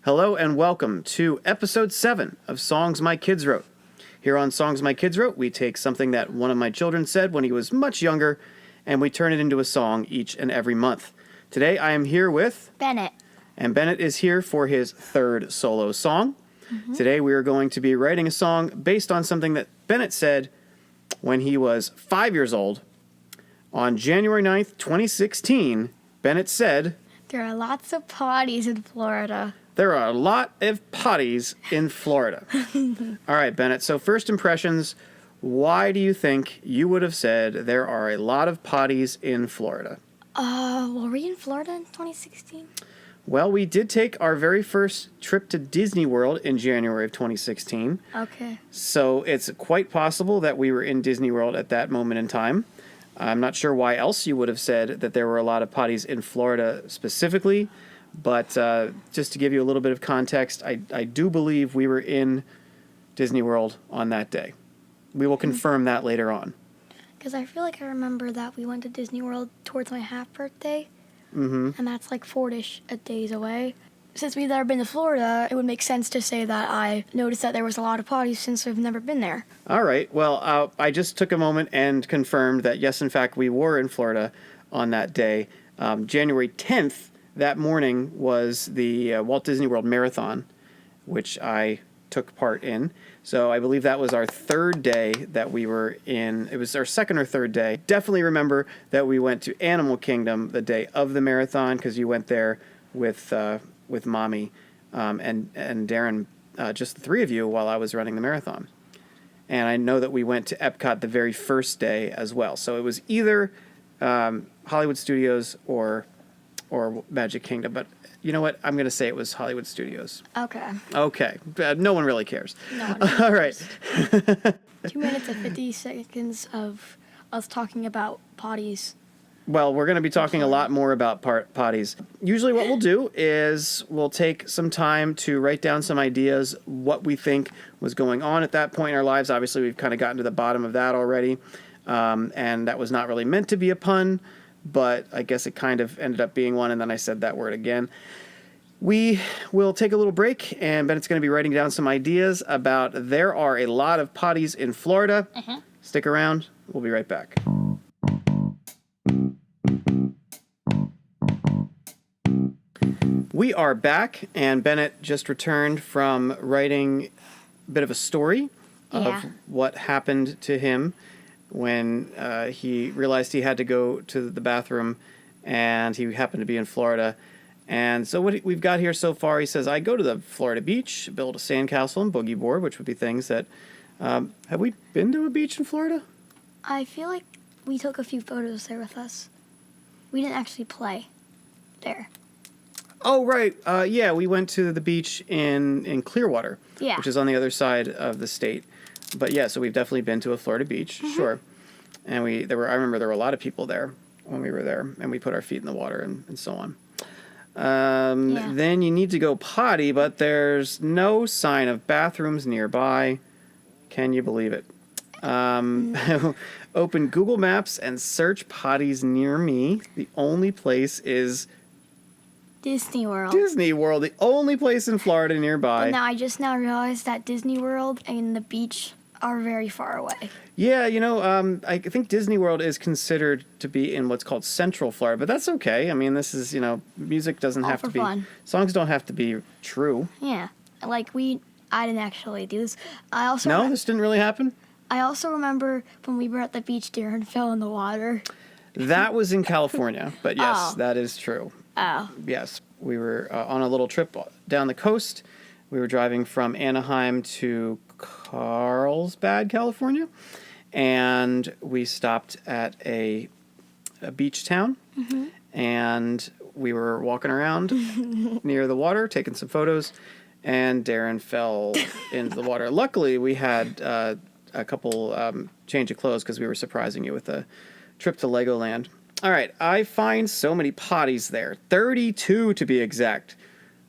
Hello and welcome to episode 7 of Songs My Kids Wrote. Here on Songs My Kids Wrote, we take something that one of my children said when he was much younger, and we turn it into a song each and every month. Today I am here with Bennett. And Bennett is here for his third solo song. Today we are going to be writing a song based on something that Bennett said when he was 5 years old. On January 9th, 2016, Bennett said, There are lots of potties in Florida. There are a lot of potties in Florida. All right, Bennett. So first impressions, why do you think you would have said there are a lot of potties in Florida? Were we in Florida in 2016? Well, we did take our very first trip to Disney World in January of 2016. Okay. So it's quite possible that we were in Disney World at that moment in time. I'm not sure why else you would have said that there were a lot of potties in Florida specifically. But just to give you a little bit of context, I do believe we were in Disney World on that day. We will confirm that later on. Because I feel like I remember that we went to Disney World towards my half birthday. Mm-hmm. And that's like 4-ish days away. Since we've never been to Florida, it would make sense to say that I noticed that there was a lot of potties since I've never been there. All right. Well, I just took a moment and confirmed that, yes, in fact, we were in Florida on that day. January 10th. That morning was the Walt Disney World Marathon, which I took part in. So I believe that was our third day that we were in. It was our second or third day. Definitely remember that we went to Animal Kingdom the day of the marathon because you went there with Mommy and Darren, just the three of you while I was running the marathon. And I know that we went to Epcot the very first day as well. So it was either Hollywood Studios or Magic Kingdom, but you know what? I'm going to say it was Hollywood Studios. Okay. Okay. No one really cares. No one All right. 2 minutes and 50 seconds of us talking about potties. Well, we're going to be talking a lot more about potties. Usually what we'll do is we'll take some time to write down some ideas, what we think was going on at that point in our lives. Obviously, we've kind of gotten to the bottom of that already, and that was not really meant to be a pun. But I guess it kind of ended up being one, and then I said that word again. We will take a little break, and Bennett's going to be writing down some ideas about there are a lot of potties in Florida. Stick around. We'll be right back. We are back, and Bennett just returned from writing a bit of a story of what happened to him when he realized he had to go to the bathroom, and he happened to be in Florida. And so what we've got here so far, he says, I go to the Florida beach, build a sandcastle and boogie board, which would be things that... have we been to a beach in Florida? I feel like we took a few photos there with us. We didn't actually play there. Oh, right. Yeah, we went to the beach in Clearwater, which is on the other side of the state. But yeah, so we've definitely been to a Florida beach, sure. And I remember there were a lot of people there when we were there, and we put our feet in the water and so on. Then you need to go potty, but there's no sign of bathrooms nearby. Can you believe it? Open Google Maps and search potties near me. The only place is Disney World. Disney World, the only place in Florida nearby. But now I just realized that Disney World and the beach are very far away. Yeah, I think Disney World is considered to be in what's called Central Florida, but that's okay. I mean, this is, music doesn't have to be... fun. Songs don't have to be true. Yeah. I didn't actually do this. This didn't really happen? I also remember when we were at the beach, Darren fell in the water. That was in California, but yes, that is true. Oh. Yes, we were on a little trip down the coast. We were driving from Anaheim to Carlsbad, California, and we stopped at a beach town, and we were walking around near the water, taking some photos, and Darren fell into the water. Luckily, we had a couple change of clothes because we were surprising you with a trip to Legoland. All right, I find so many potties there, 32 to be exact.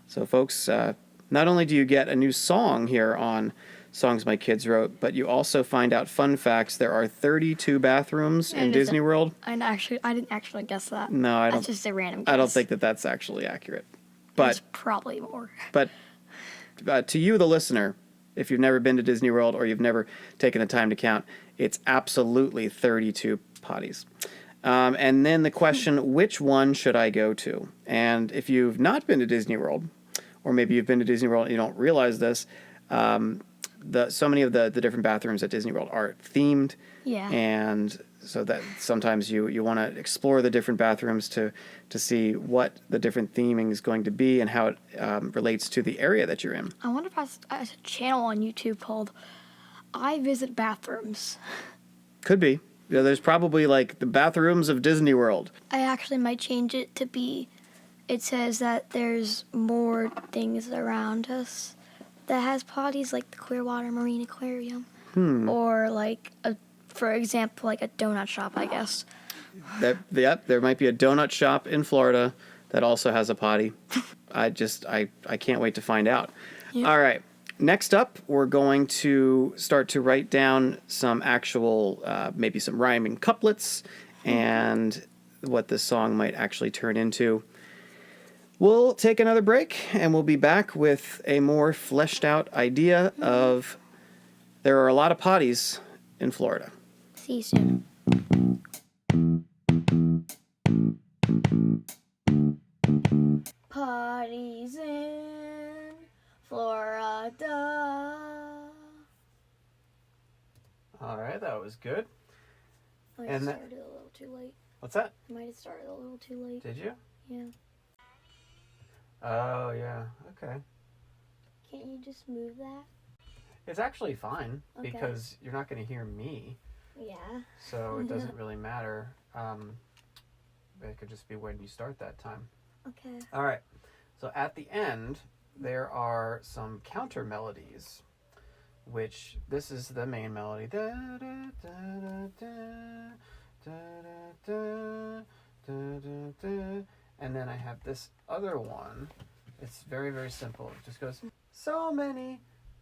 So, folks, not only do you get a new song here on Songs My Kids Wrote, but you also find out fun facts. There are 32 bathrooms in Disney World. I didn't actually guess that. No, I don't. That's just a random guess. I don't think that that's actually accurate. It's probably more. But to you, the listener, if you've never been to Disney World or you've never taken the time to count, it's absolutely 32 potties. And then the question, which one should I go to? And if you've not been to Disney World, or maybe you've been to Disney World and you don't realize this, so many of the different bathrooms at Disney World are themed. Yeah. And so that sometimes you want to explore the different bathrooms to see what the different theming is going to be and how it relates to the area that you're in. I wonder if there's a channel on YouTube called I Visit Bathrooms. Could be. Yeah, there's probably like the bathrooms of Disney World. I actually might change it to be, it says that there's more things around us that has potties, like the Clearwater Marine Aquarium. Or like, for example, like a donut shop, I guess. There might be a donut shop in Florida that also has a potty. I can't wait to find out. Yep. All right. Next up, we're going to start to write down some actual, maybe some rhyming couplets and what this song might actually turn into. We'll take another break, and we'll be back with a more fleshed out idea of there are a lot of potties in Florida. See you soon. Potties in Florida. All right, that was good. I might have started a little too late. What's that? I might have started a little too late. Did you? Yeah. Oh, yeah. Okay. Can't you just move that? It's actually fine Okay. because you're not going to hear me, Yeah. so it doesn't really matter. It could just be when you start that time. Okay. All right. So at the end, there are some counter melodies, which this is the main melody. Da, da, da, da, da, da, da, da, da. And then I have this other one. It's very, very simple. It just goes, so many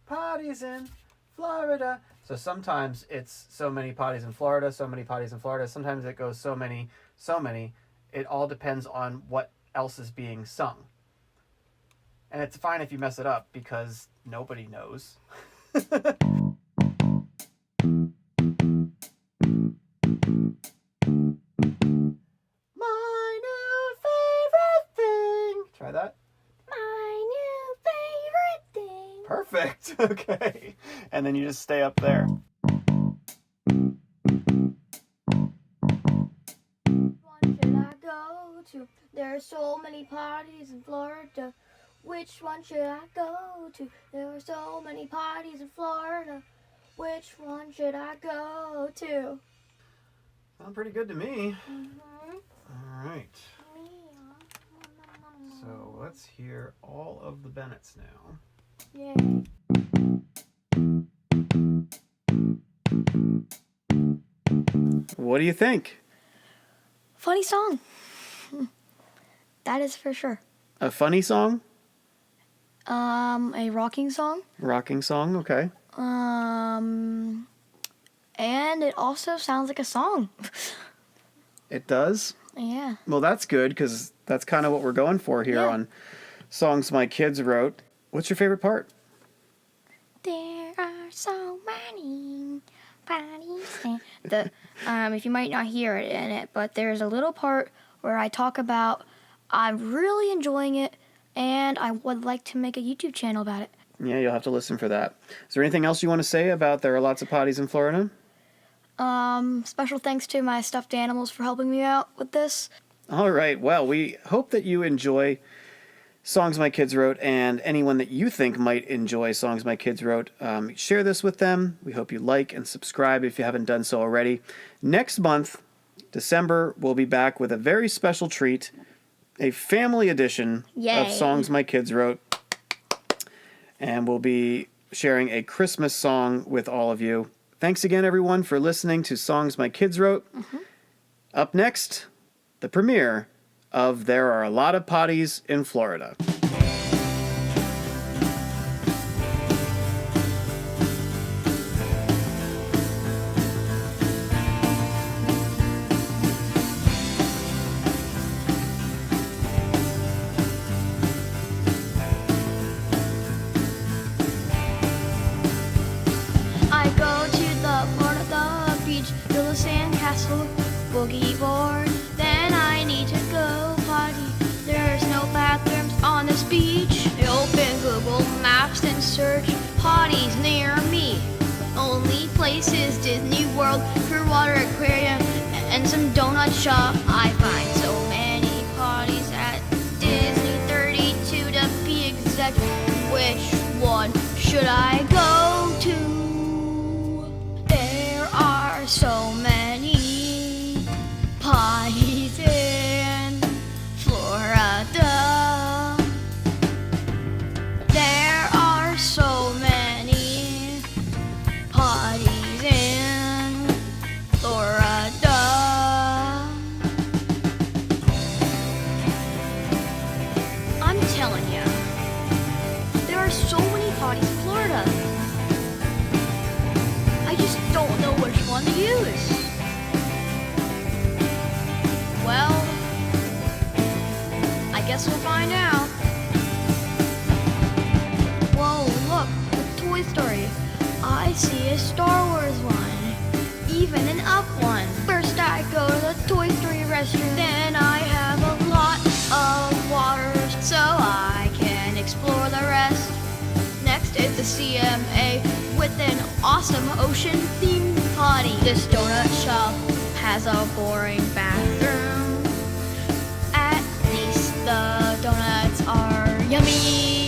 potties in Florida. So sometimes it's so many potties in Florida, so many potties in Florida. Sometimes it goes so many, so many. It all depends on what else is being sung. And it's fine if you mess it up because nobody knows. My new favorite thing. Try that. My new favorite thing. Perfect. Okay. And then you just stay up there. One should I go to? There are so many potties in Florida. Which one should I go to? There are so many potties in Florida. Which one should I go to? Sounds pretty good to me. Mm-hmm. All right. So let's hear all of the Bennetts now. Yay. What do you think? Funny song. That is for sure. A funny song? A rocking song. Rocking song, okay. And it also sounds like a song. It does? Yeah. Well, that's good because that's kind of what we're going for here on Songs My Kids Wrote. What's your favorite part? There are so many potties. If you might not hear it in it, but there's a little part where I talk about I'm really enjoying it and I would like to make a YouTube channel about it. Yeah, you'll have to listen for that. Is there anything else you want to say about there are lots of potties in Florida? Special thanks to my stuffed animals for helping me out with this. All right. Well, we hope that you enjoy Songs My Kids Wrote, and anyone that you think might enjoy Songs My Kids Wrote, share this with them. We hope you like and subscribe if you haven't done so already. Next month, December, we'll be back with a very special treat, a family edition of Songs My Kids Wrote. And we'll be sharing a Christmas song with all of you. Thanks again, everyone, for listening to Songs My Kids Wrote. Mm-hmm. Up next, the premiere of There Are a Lot of Potties in Florida. search potties near me. Only places Disney World, Clearwater Aquarium, and some donut shop. I find so many potties at Disney 32 to be exact. Which one should I go to? There are so many potties in Florida. There are so many potties in Florida. I'm telling you, there are so many potties in Florida. I just don't know which one to use. Well, I guess we'll find out. Whoa, look, a Toy Story. I see a Star Wars one, even an Up one. First I go to the Toy Story restroom, then I have a lot of water so I can explore the rest. Next is the CMA with an awesome ocean-themed potty. This donut shop has a boring bathroom. At least the donuts are yummy.